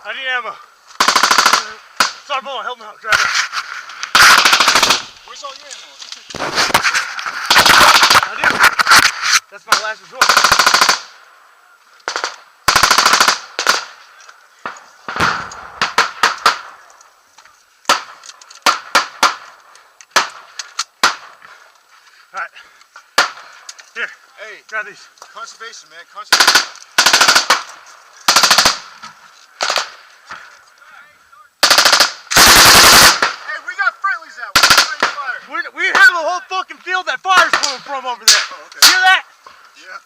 I need ammo. Start blowing, help me out, grab it. Where's all your ammo? I do. That's my last resort. Alright. Here. Hey. Grab these. Conservation, man. Conservation. We have a whole fucking field that fire's coming from over there. Oh, okay. Hear that? Yeah.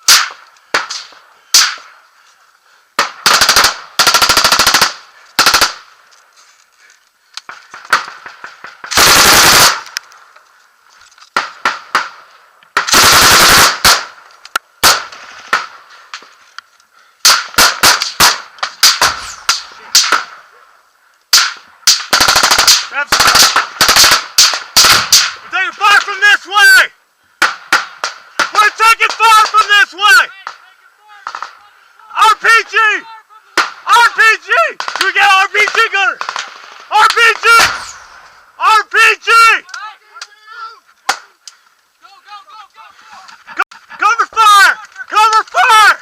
Grab some. We're taking fire from this way! We're taking fire from this way! RPG! RPG! Can we get an RPG gunner? RPG! RPG! Cover fire! Cover fire!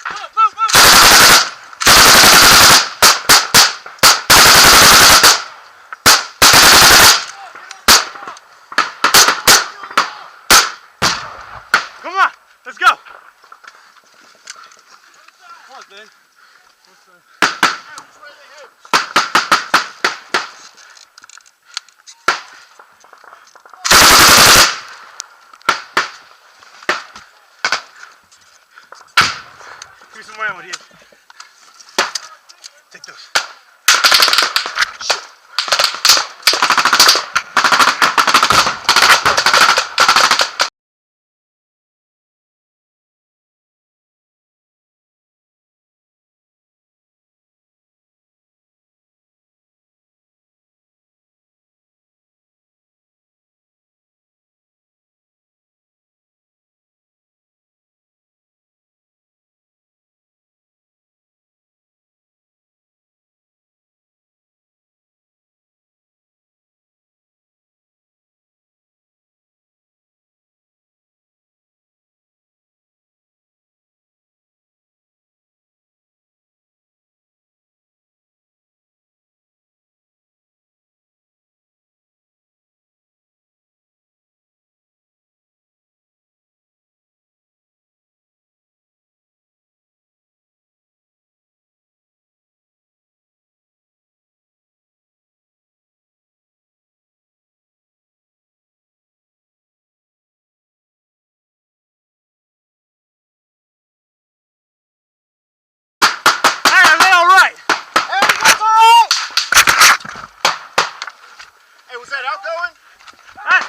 Come on, let's go. Come on, Ben. Here's some ammo here. Take those. Shit. Was that outgoing? Hey!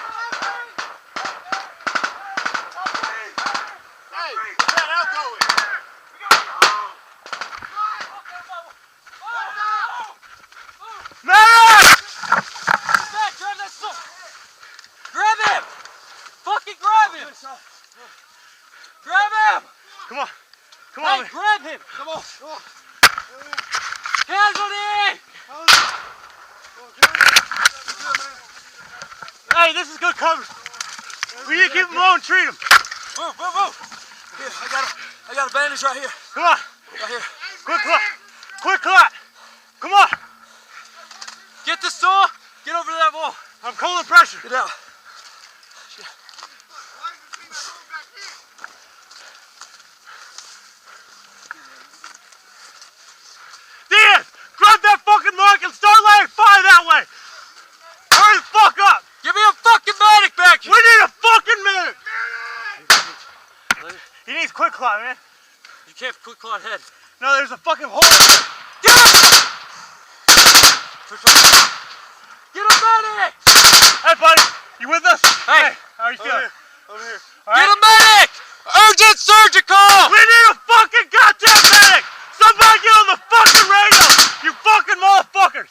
Hey, was that outgoing? Man! Back, grab that stuff! Grab him! Fucking grab him! Grab him! Come on. Come on. Hey, grab him! Come on. Casualty! Hey, this is good cover. We need to keep him low and treat him. Move, move, move! Here, I got a bandage right here. Come on. Right here. Quick clot. Quick clot. Come on. Get the saw! Get over to that wall! I'm calling pressure. Get out. Diaz, grab that fucking mark and start laying fire that way. Hurry the fuck up. Give me a fucking medic back here! We need a fucking minute. He needs quick clot, man. You can't quick clot head. No, there's a fucking hole. Get him! Get a medic! Hey, buddy, you with us? Hey. How are you feeling? Over here. All Get right? a medic! Urgent surgical! We need a fucking goddamn medic! Somebody get on the fucking radio! You fucking motherfuckers!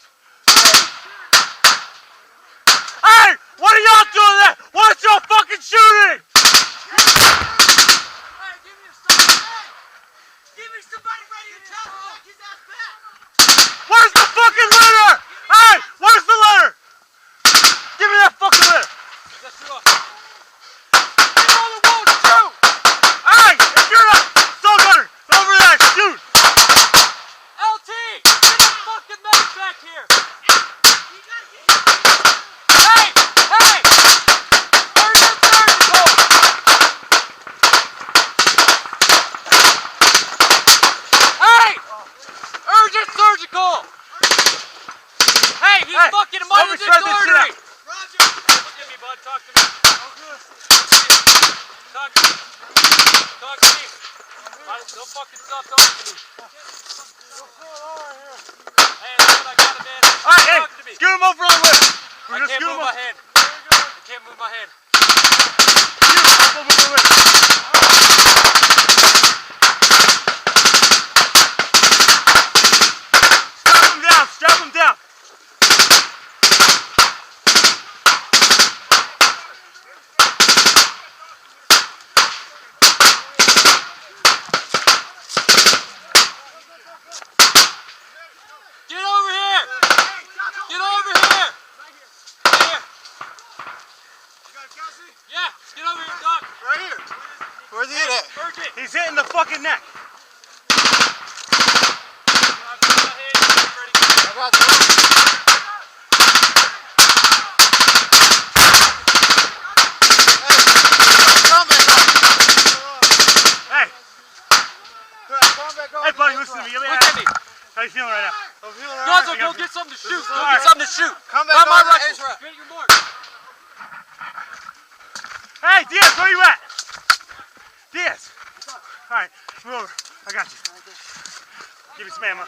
Hey! What are y'all doing there? Why aren't y'all fucking shooting? Hey, give me a stop! Hey! Give me somebody ready to tell his ass back! Where's the fucking Talk to me. Talk to me. Don't fucking stop talking to me. Hey, listen, I got a man. Alright, hey, Talk to me. scoot him over on the left. I can't move my hand. I can't move my hand. Strap him down. Get over here! Get over here! Here. Yeah, get over here, Doc. Right here. Where's he at? Urgent. He's hitting the fucking neck. I got the Hey, buddy, listen to me. Look at me. How you feeling right now? I'm feeling alright. Gonzo, go get something to shoot. Go Alright. get something to shoot. Come back Not my on the rifle. H-rap. Get your mark. Hey, Diaz, where you at? Diaz. All right, move over. I got you. Give me some ammo.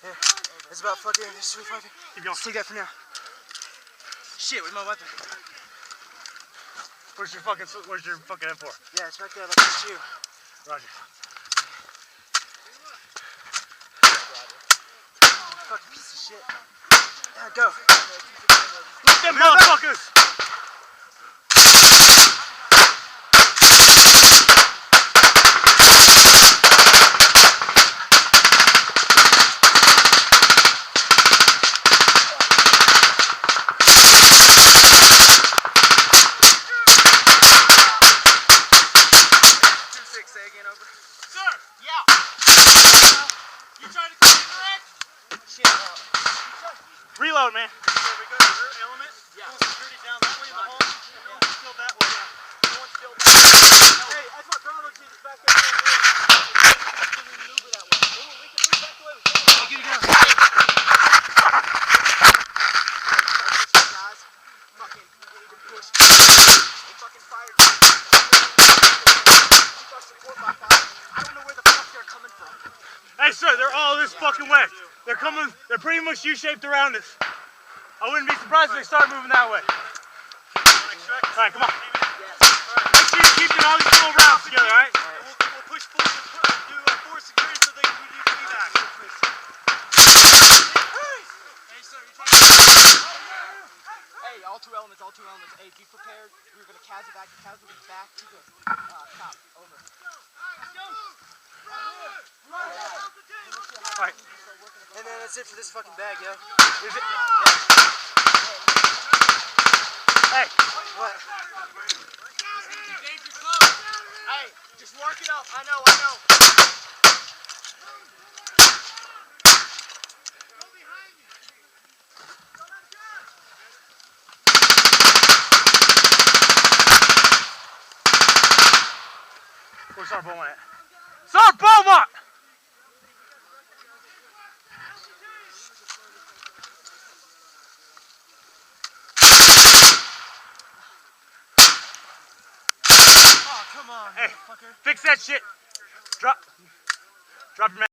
Yeah, it's about fucking 25. Keep going. Take that for now. Shit, with my weapon. Where's your fucking M4? Yeah, it's right there, like it's you. Roger. Fucking piece of shit. Yeah, go. Look them motherfuckers! Reload, man. Hey, sir, they're all this fucking way. They're coming, they're pretty much U-shaped around us. I wouldn't be surprised if they start moving that way. Alright, come on. Make sure you're keeping all these little rounds together, alright? We'll push forward and do force security so they can do evac. Hey, all two elements. Hey, be prepared. We're gonna casualty back to the top. Over. Alright. And then that's it for this fucking bag, yo. Is it? Hey. What? Danger close. Hey, just work it up. I know. Where's Sergeant Beaumont at? Sergeant Beaumont! Come on, Hey, motherfucker. fix that shit. Drop your